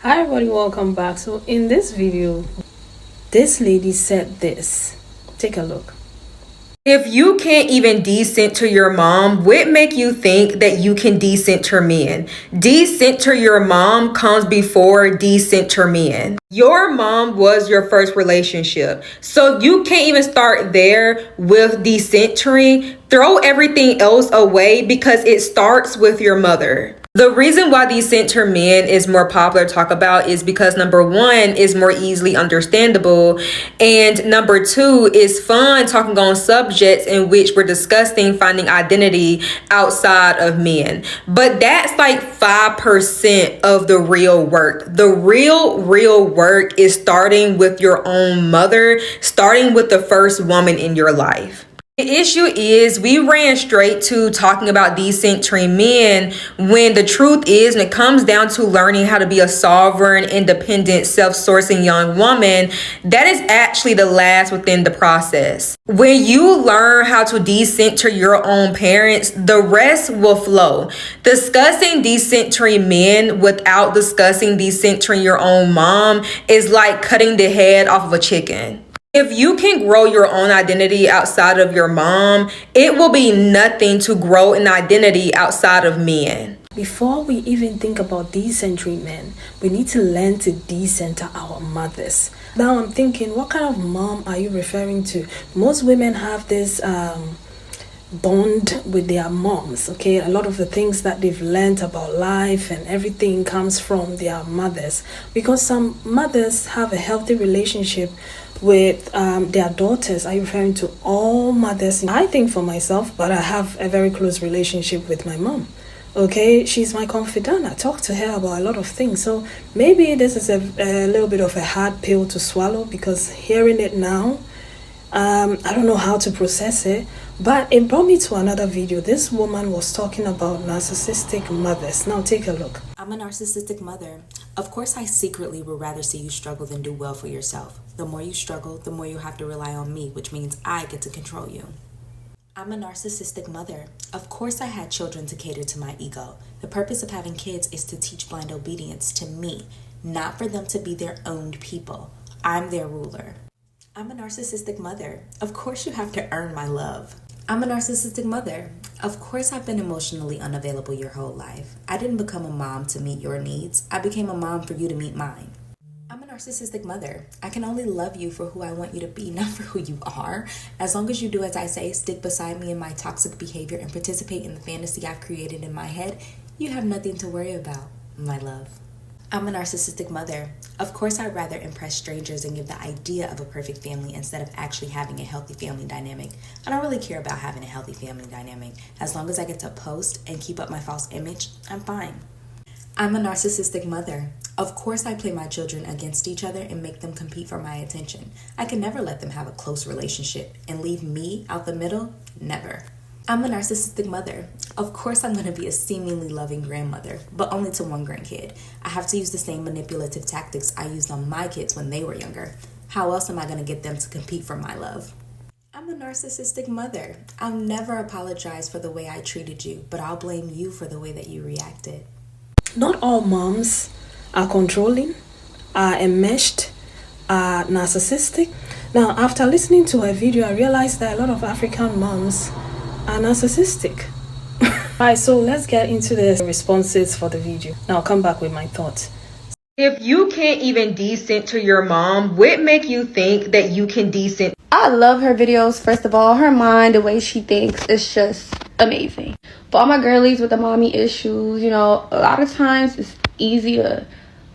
Hi everybody, welcome back. So in this video, this lady said this. Take a look. If you can't even decenter your mom, what make you think that you can decenter men? Decenter your mom comes before decenter men. Your mom was your first relationship. So you can't even start there with decentering. Throw everything else away because it starts with your mother. The reason why decenter men is more popular to talk about is because number one is more easily understandable, and number two is fun talking on subjects in which we're discussing finding identity outside of men. But that's like 5% of the real work. The real work is starting with your own mother, starting with the first woman in your life. The issue is we ran straight to talking about decentering men when the truth is, when it comes down to learning how to be a sovereign, independent, self-sourcing young woman, that is actually the last within the process. When you learn how to decenter your own parents, the rest will flow. Discussing decentering men without discussing decentering your own mom is like cutting the head off of a chicken. If you can grow your own identity outside of your mom, it will be nothing to grow an identity outside of men. Before we even think about decentering men, we need to learn to decenter our mothers. Now I'm thinking, what kind of mom are you referring to? Most women have this bond with their moms. Okay, a lot of the things that they've learned about life and everything comes from their mothers, because some mothers have a healthy relationship with their daughters. Are you referring to all mothers? I think for myself, but I have a very close relationship with my mom. Okay, she's my confidant. I talk to her about a lot of things. So maybe this is a little bit of a hard pill to swallow, because hearing it now, I don't know how to process it, but it brought me to another video. This woman was talking about narcissistic mothers. Now take a look. I'm a narcissistic mother. Of course, I secretly would rather see you struggle than do well for yourself. The more you struggle, the more you have to rely on me, which means I get to control you. I'm a narcissistic mother. Of course, I had children to cater to my ego. The purpose of having kids is to teach blind obedience to me, not for them to be their own people. I'm their ruler. I'm a narcissistic mother. Of course, you have to earn my love. I'm a narcissistic mother. Of course, I've been emotionally unavailable your whole life. I didn't become a mom to meet your needs. I became a mom for you to meet mine. I'm a narcissistic mother. I can only love you for who I want you to be, not for who you are. As long as you do as I say, stick beside me in my toxic behavior, and participate in the fantasy I've created in my head, you have nothing to worry about, my love. I'm a narcissistic mother. Of course, I'd rather impress strangers and give the idea of a perfect family instead of actually having a healthy family dynamic. I don't really care about having a healthy family dynamic. As long as I get to post and keep up my false image, I'm fine. I'm a narcissistic mother. Of course, I play my children against each other and make them compete for my attention. I can never let them have a close relationship and leave me out the middle. Never. I'm a narcissistic mother. Of course, I'm going to be a seemingly loving grandmother, but only to one grandkid. I have to use the same manipulative tactics I used on my kids when they were younger. How else am I going to get them to compete for my love? I'm a narcissistic mother. I'll never apologize for the way I treated you, but I'll blame you for the way that you reacted. Not all moms are controlling, are enmeshed, are narcissistic. Now, after listening to her video, I realized that a lot of African moms are narcissistic. Alright, so let's get into the responses for the video. Now I'll come back with my thoughts. If you can't even decenter your mom, what make you think that you can decent? I love her videos. First of all, her mind, the way she thinks, is just amazing. For all my girlies with the mommy issues, you know, a lot of times it's easy to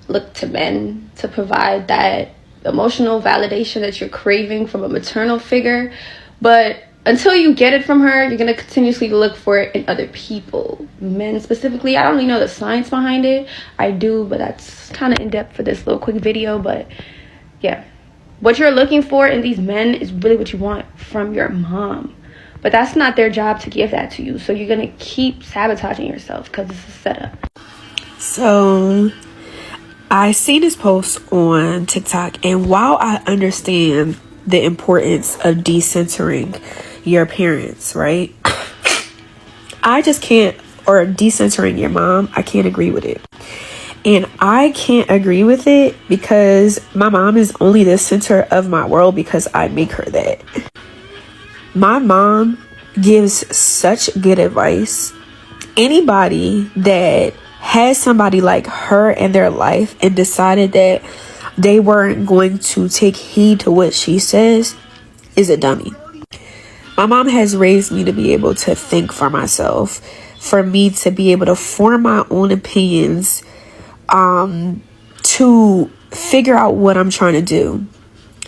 look to men to provide that emotional validation that you're craving from a maternal figure. But until you get it from her, you're going to continuously look for it in other people. Men specifically. I don't really know the science behind it. I do, but that's kind of in-depth for this little quick video. But yeah, what you're looking for in these men is really what you want from your mom. But that's not their job to give that to you. So you're going to keep sabotaging yourself because it's a setup. So I see this post on TikTok, and while I understand the importance of decentering your parents, right? I just can't, or decentering your mom, I can't agree with it. And I can't agree with it because my mom is only the center of my world because I make her that. My mom gives such good advice. Anybody that has somebody like her in their life and decided that they weren't going to take heed to what she says is a dummy. My mom has raised me to be able to think for myself, for me to be able to form my own opinions, to figure out what I'm trying to do.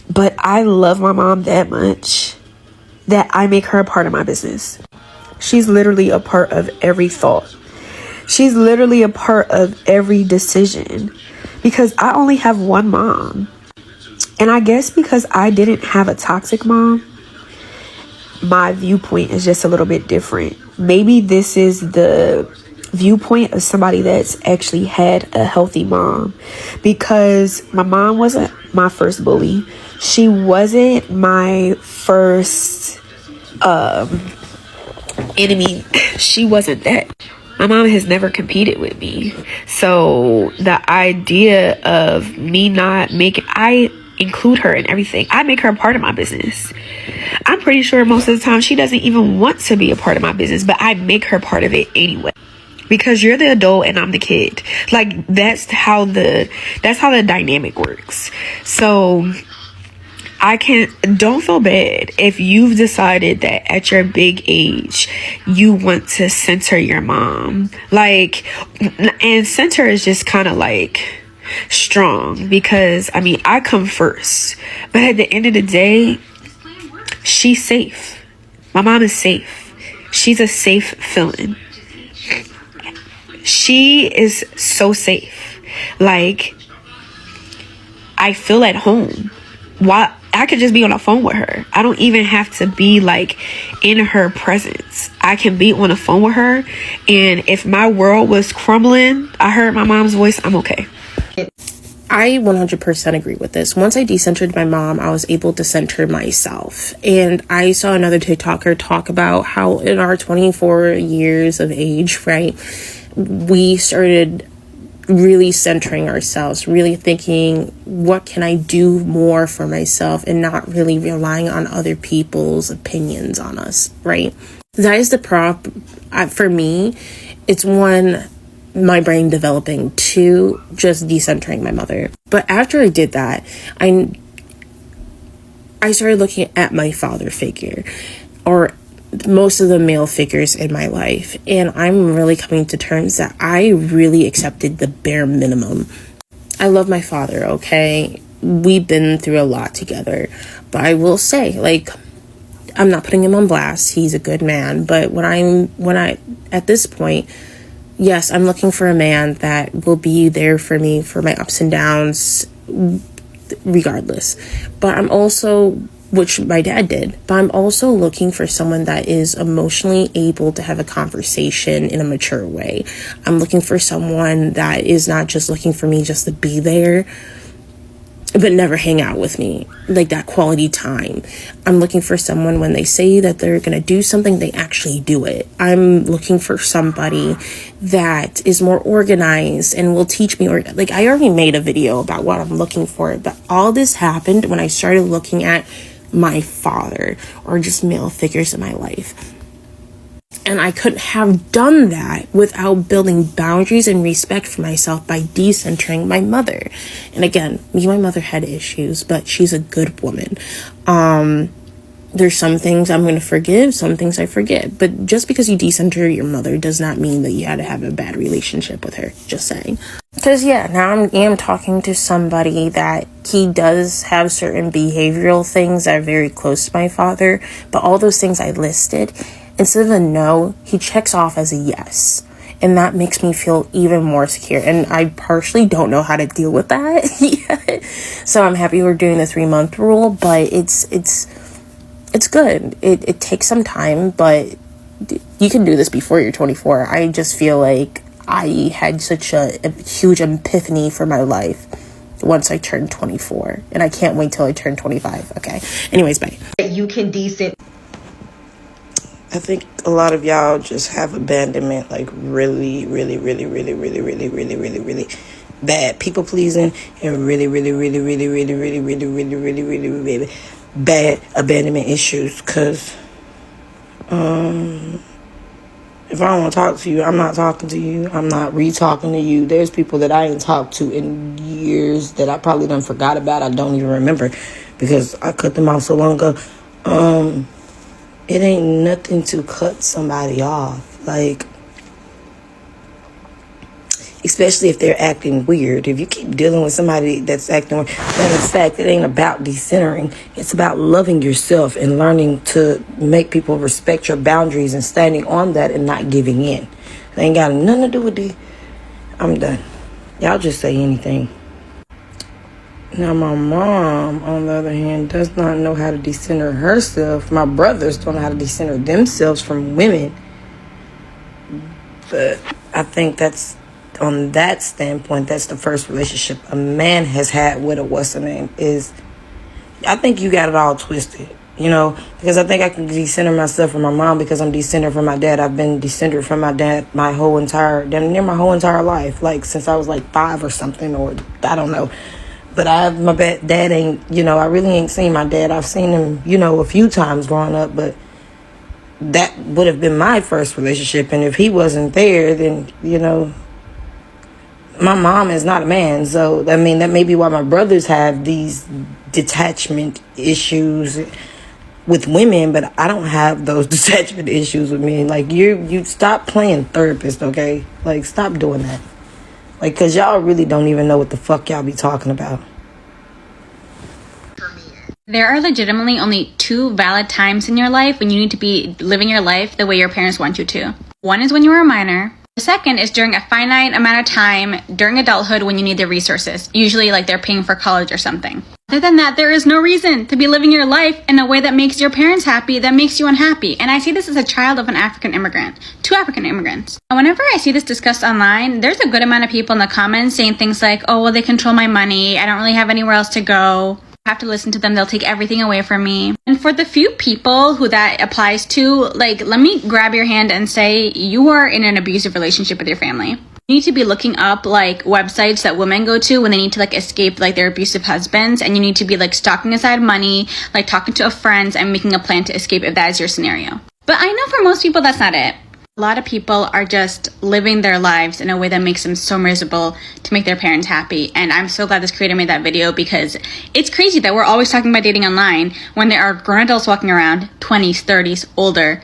But I love my mom that much that I make her a part of my business. She's literally a part of every thought. She's literally a part of every decision because I only have one mom. And I guess because I didn't have a toxic mom, my viewpoint is just a little bit different. Maybe this is the viewpoint of somebody that's actually had a healthy mom, because my mom wasn't my first bully. She wasn't my first enemy. She wasn't that. My mom has never competed with me. So the idea of me not making, I include her in everything. I make her a part of my business. I'm pretty sure most of the time she doesn't even want to be a part of my business, but I make her part of it anyway. Because you're the adult and I'm the kid. Like that's how the dynamic works. So don't feel bad if you've decided that at your big age you want to center your mom. Like, and center is just kind of like strong, because I mean I come first, but at the end of the day she's safe. My mom is safe. She's a safe feeling. She is so safe. Like, I feel at home. Why? I could just be on the phone with her. I don't even have to be like in her presence. I can be on the phone with her, and if my world was crumbling, I heard my mom's voice, I'm okay. I 100% agree with this. Once I decentered my mom, I was able to center myself. And I saw another TikToker talk about how in our 24 years of age, right, we started really centering ourselves, really thinking, what can I do more for myself, and not really relying on other people's opinions on us, right? That is the for me, it's one, my brain developing, two, just decentering my mother. But after I did that, I started looking at my father figure, or most of the male figures in my life, and I'm really coming to terms that I really accepted the bare minimum. I love my father, okay? We've been through a lot together, but I will say, like, I'm not putting him on blast. He's a good man, but when I at this point, yes, I'm looking for a man that will be there for me for my ups and downs regardless. But I'm also, which my dad did, but I'm also looking for someone that is emotionally able to have a conversation in a mature way. I'm looking for someone that is not just looking for me just to be there, but never hang out with me, like that quality time. I'm looking for someone, when they say that they're gonna do something, they actually do it. I'm looking for somebody that is more organized and will teach me, or like, I already made a video about what I'm looking for, but all this happened when I started looking at my father, or just male figures in my life. And I couldn't have done that without building boundaries and respect for myself by decentering my mother. And again, me and my mother had issues, but she's a good woman. There's some things I'm going to forgive, some things I forget. But just because you decenter your mother does not mean that you had to have a bad relationship with her. Just saying. Because yeah, now I am talking to somebody that he does have certain behavioral things that are very close to my father. But all those things I listed, instead of a no, he checks off as a yes. And that makes me feel even more secure. And I partially don't know how to deal with that yet. So I'm happy we're doing the 3-month rule, but it's good. It takes some time, but you can do this before you're 24. I just feel like I had such a huge epiphany for my life once I turned 24. And I can't wait till I turn 25. Okay. Anyways, bye. You can decent. I think a lot of y'all just have abandonment, like really, really, really, really, really, really, really, really, really bad people pleasing, and really, really, really, really, really, really, really, really, really, really, really bad abandonment issues. Cause if I don't want to talk to you, I'm not talking to you. I'm not re-talking to you. There's people that I ain't talked to in years that I probably done forgot about. I don't even remember because I cut them off so long ago. It ain't nothing to cut somebody off. Like, especially if they're acting weird. If you keep dealing with somebody that's acting weird, matter of fact, it ain't about decentering. It's about loving yourself and learning to make people respect your boundaries and standing on that and not giving in. It ain't got nothing to do with I'm done. Y'all just say anything. Now, my mom, on the other hand, does not know how to decenter herself. My brothers don't know how to decenter themselves from women. But I think that's, on that standpoint, that's the first relationship a man has had with a what's her name is. I think you got it all twisted, you know, because I think I can decenter myself from my mom because I'm decentered from my dad. I've been decentered from my dad my whole entire life, like since I was like 5 or something, or I don't know. But my dad ain't, you know, I really ain't seen my dad. I've seen him, you know, a few times growing up, but that would have been my first relationship. And if he wasn't there, then, you know, my mom is not a man. So, I mean, that may be why my brothers have these detachment issues with women, but I don't have those detachment issues with men. Like, you stop playing therapist, okay? Like, stop doing that. Like, because y'all really don't even know what the fuck y'all be talking about. There are legitimately only 2 valid times in your life when you need to be living your life the way your parents want you to. One is when you were a minor. The second is during a finite amount of time during adulthood when you need the resources. Usually like they're paying for college or something. Other than that, there is no reason to be living your life in a way that makes your parents happy, that makes you unhappy. And I see this as a child of an African immigrant, 2 African immigrants. And whenever I see this discussed online, there's a good amount of people in the comments saying things like, oh, well, they control my money. I don't really have anywhere else to go. I have to listen to them. They'll take everything away from me. And for the few people who that applies to, like, let me grab your hand and say, you are in an abusive relationship with your family. You need to be looking up like websites that women go to when they need to like escape like their abusive husbands, and you need to be like stocking aside money, like talking to friends and making a plan to escape if that is your scenario. But I know for most people that's not it. A lot of people are just living their lives in a way that makes them so miserable to make their parents happy. And I'm so glad this creator made that video, because it's crazy that we're always talking about dating online when there are grown adults walking around 20s, 30s, older,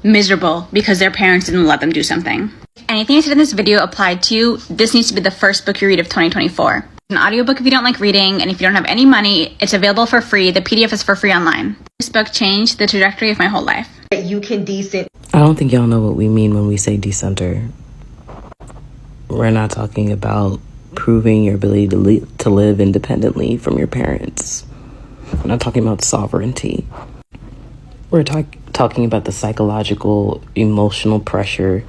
miserable because their parents didn't let them do something. If anything I said in this video applied to you, this needs to be the first book you read of 2024. An audiobook if you don't like reading, and if you don't have any money, it's available for free. The PDF is for free online. This book changed the trajectory of my whole life. You can decent. I don't think y'all know what we mean when we say decenter. We're not talking about proving your ability to live independently from your parents. We're not talking about sovereignty. We're talking about the psychological, emotional pressure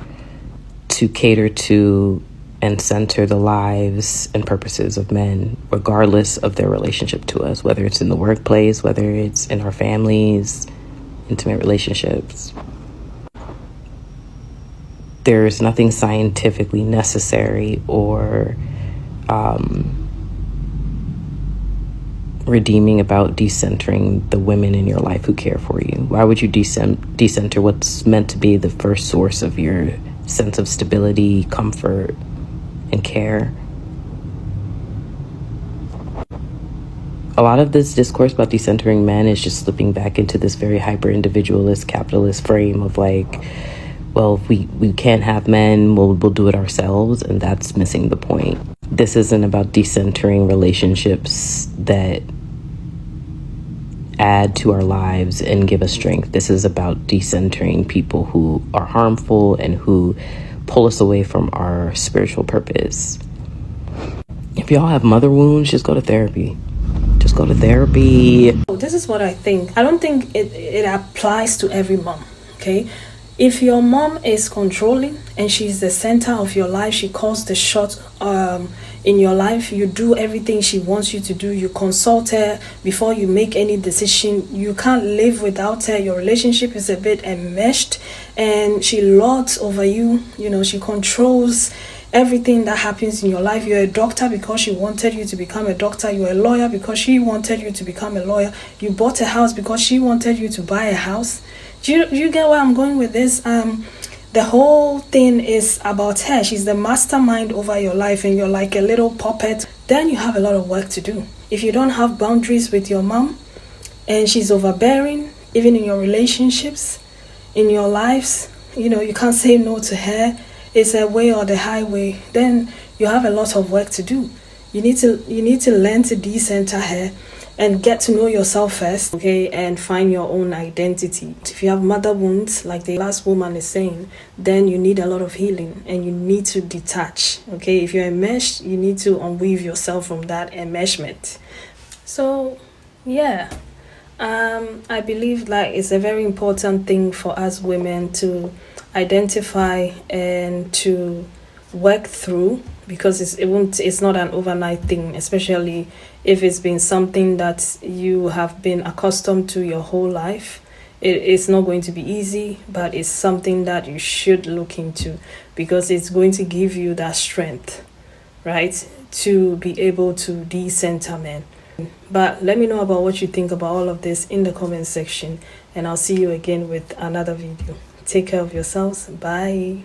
to cater to and center the lives and purposes of men, regardless of their relationship to us, whether it's in the workplace, whether it's in our families, intimate relationships. There's nothing scientifically necessary or redeeming about decentering the women in your life who care for you. Why would you decenter what's meant to be the first source of your sense of stability, comfort, and care? A lot of this discourse about decentering men is just slipping back into this very hyper-individualist, capitalist frame of like, well, if we can't have men, we'll do it ourselves, and that's missing the point. This isn't about decentering relationships that add to our lives and give us strength. This is about decentering people who are harmful and who pull us away from our spiritual purpose. If y'all have mother wounds, just go to therapy. Just go to therapy. This is what I think. I don't think it applies to every mom, okay? If your mom is controlling and she's the center of your life, she calls the shot in your life, you do everything she wants you to do, you consult her before you make any decision, you can't live without her, your relationship is a bit enmeshed, and she lords over you, you know, she controls everything that happens in your life. You're a doctor because she wanted you to become a doctor. You're a lawyer because she wanted you to become a lawyer. You bought a house because she wanted you to buy a house. Do you get where I'm going with this? The whole thing is about her. She's the mastermind over your life, and you're like a little puppet. Then you have a lot of work to do. If you don't have boundaries with your mom, and she's overbearing, even in your relationships, in your lives, you can't say no to her. It's a way or the highway. Then you have a lot of work to do. You need to learn to decenter her and get to know yourself first, okay, and find your own identity. If you have mother wounds, like the last woman is saying, then you need a lot of healing and you need to detach, okay? If you're enmeshed, you need to unweave yourself from that enmeshment. So, yeah, I believe like it's a very important thing for us women to identify and to work through, because it's not an overnight thing, especially if it's been something that you have been accustomed to your whole life. It's not going to be easy, but it's something that you should look into, because it's going to give you that strength, right, to be able to decenter men. But let me know about what you think about all of this in the comment section, and I'll see you again with another video. Take care of yourselves. Bye.